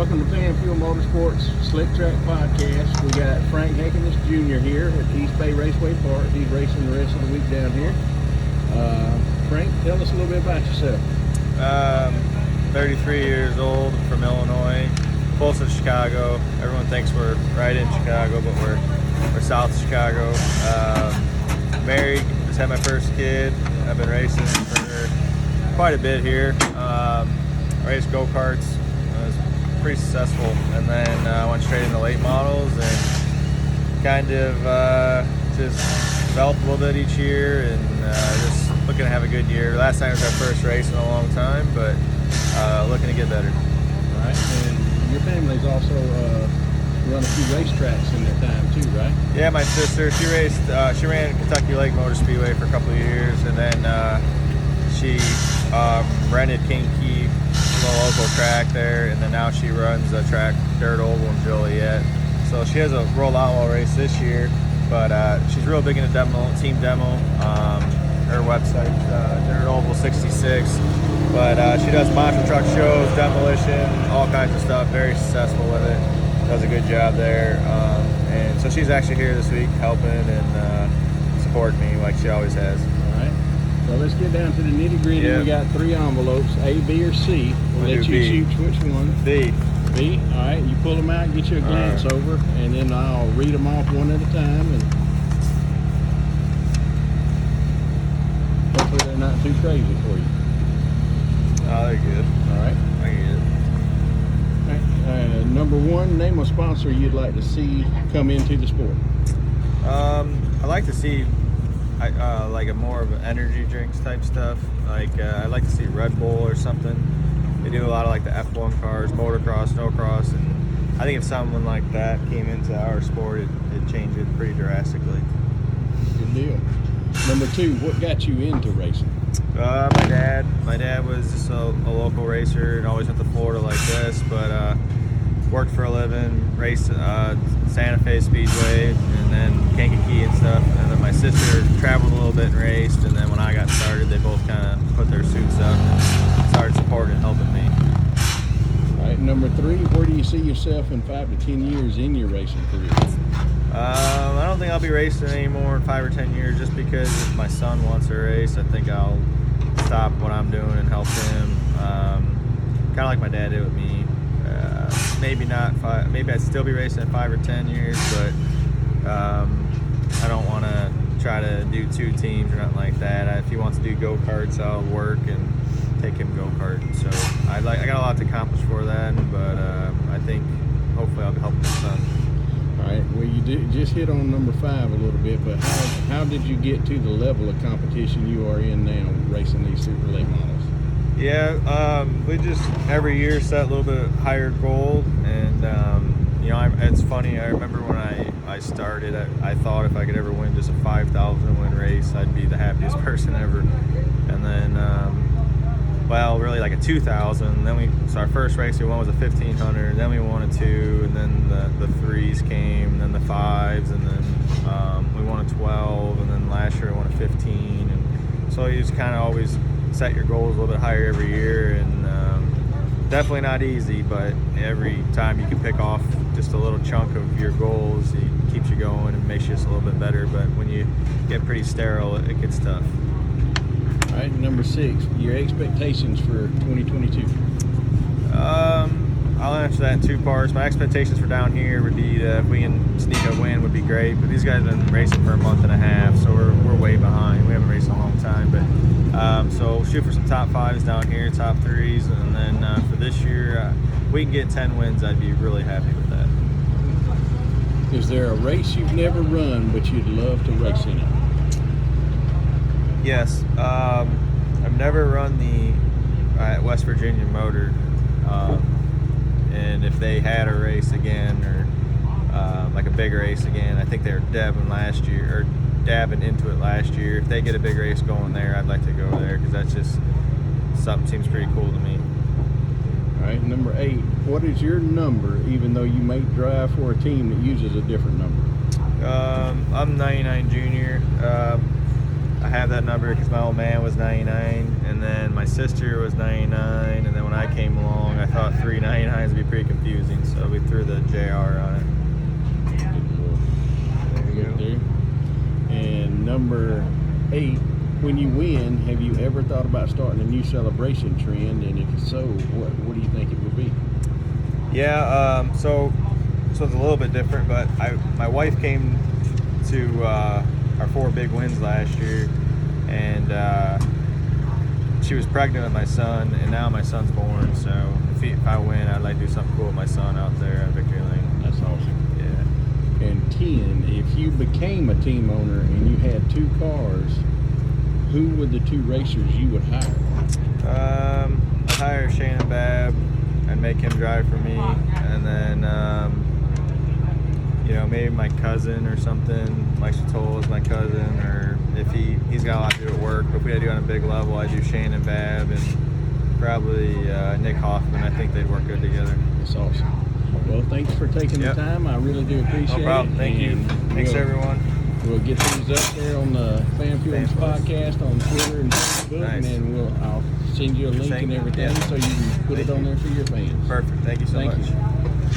welcome to Fan Fuel Motorsports Slick Track Podcast. We got Frank Heckanast Jr. here at East Bay Raceway Park. He's racing the rest of the week down here. Frank, tell us a little bit about yourself. 33 years old, from Illinois, close to Chicago. Everyone thinks we're right in Chicago, but we're south of Chicago. Married, just had my first kid. I've been racing for quite a bit here. I raced go-karts. I was pretty successful, and then I went straight into late models and kind of just developed a little bit each year, and just looking to have a good year. Last time was our first race in a long time, but looking to get better. All right, and your family's also run a few racetracks in their time too, right? Yeah, my sister, she ran Kentucky Lake Motor Speedway for a couple of years, and then she rented Kankakee, a little local track there, and then now she runs a track, Dirt Oval in Joliet. So she has a Roll Outlaw race this year, but she's real big into team demo. Her website, Dirt Oval 66. But she does monster truck shows, demolition, all kinds of stuff. Very successful with it. Does a good job there. And so she's actually here this week helping and supporting me like she always has. All right. So let's get down to the nitty gritty. Yep. We got 3 envelopes, A, B, or C. We'll let you choose which one. B. B. All right. You pull them out, get you a glance over, and then I'll read them off one at a time. And hopefully they're not too crazy for you. Oh, they're good. All right. I get it. All right. Number 1, name a sponsor you'd like to see come into the sport. I like to see like a more of an energy drinks type stuff. Like I'd like to see Red Bull or something. They do a lot of like the F1 cars, motocross, snowcross, and I think if someone like that came into our sport, it'd change it pretty drastically. Good deal. Number 2, what got you into racing? My dad was just a local racer and always went to Florida like this, but worked for a living, raced Santa Fe Speedway and then Kankakee and stuff. And then my sister traveled a little bit and raced, and then when I got started, they both kind of put their suits up and started supporting and helping me. All right, number 3, where do you see yourself in 5 to 10 years in your racing career? I don't think I'll be racing anymore in 5 or 10 years, just because if my son wants to race, I think I'll stop what I'm doing and help him. Kind of like my dad did with me. Maybe not 5. Maybe I'd still be racing in 5 or 10 years, but I don't want to try to do 2 teams or nothing like that. If he wants to do go-karts, I'll work and take him go-karting. So I got a lot to accomplish for that, but I think hopefully I'll be helping my son. All right, well, you did just hit on number 5 a little bit, but how did you get to the level of competition you are in now, racing these super late models? Yeah, we just every year set a little bit higher goal, and you know, it's funny. I remember when I started, I thought if I could ever win just a 5,000 win race, I'd be the happiest person ever. And then, well, really like a 2,000. Then so our first race we won was a 1,500. Then we won a 2, and then the 3s came, and then the 5s, and then we won a 12, and then last year we won a 15. And so you just kind of always set your goals a little bit higher every year, and definitely not easy, but every time you can pick off just a little chunk of your goals, it keeps you going and makes you just a little bit better. But when you get pretty sterile, it gets tough. All right, number 6, your expectations for 2022. I'll answer that in 2 parts. My expectations for down here would be if we can sneak a win would be great, but these guys have been racing for a month and a half, so we're way behind. We haven't raced in a long time, but so shoot for some top 5s down here, top 3s, and then for this year, we can get 10 wins. I'd be really happy with that. Is there a race you've never run but you'd love to race in it? Yes, I've never run the West Virginia Motor, and if they had a race again, or like a big race again, I think they were dabbing into it last year. If they get a big race going there, I'd like to go there, because that's just something seems pretty cool to me. All right, number 8, what is your number, even though you may drive for a team that uses a different number? I'm 99 Junior. I have that number because my old man was 99, and then my sister was 99, and then when I came along, I thought 3 99s would be pretty confusing. So we threw the JR on it. There you go. And number 8, when you win, have you ever thought about starting a new celebration trend? And if so, what do you think it would be? Yeah, so it's a little bit different, but my wife came to our 4 big wins last year, and she was pregnant with my son, and now my son's born. So if I win, I'd like to do something cool with my son out there at Victory Lane. That's awesome. Yeah. And 10, if you became a team owner and you had 2 cars, who would the 2 racers you would hire? I'd hire Shannon Babb and make him drive for me, and then maybe my cousin or something. Mike Stoll is my cousin, or if he's got a lot to do at work. But if we had to do on a big level, I'd do Shannon Babb and probably Nick Hoffman. I think they'd work good together. That's awesome. Well, thanks for taking the time. I really do appreciate it. No problem. Thank you. Thanks, everyone. We'll get these up there on the Fan Feelings Podcast on Twitter and Facebook, Nice. and then I'll send you a link and everything so you can put it on there for your fans. Perfect. Thank you so much. Thank you.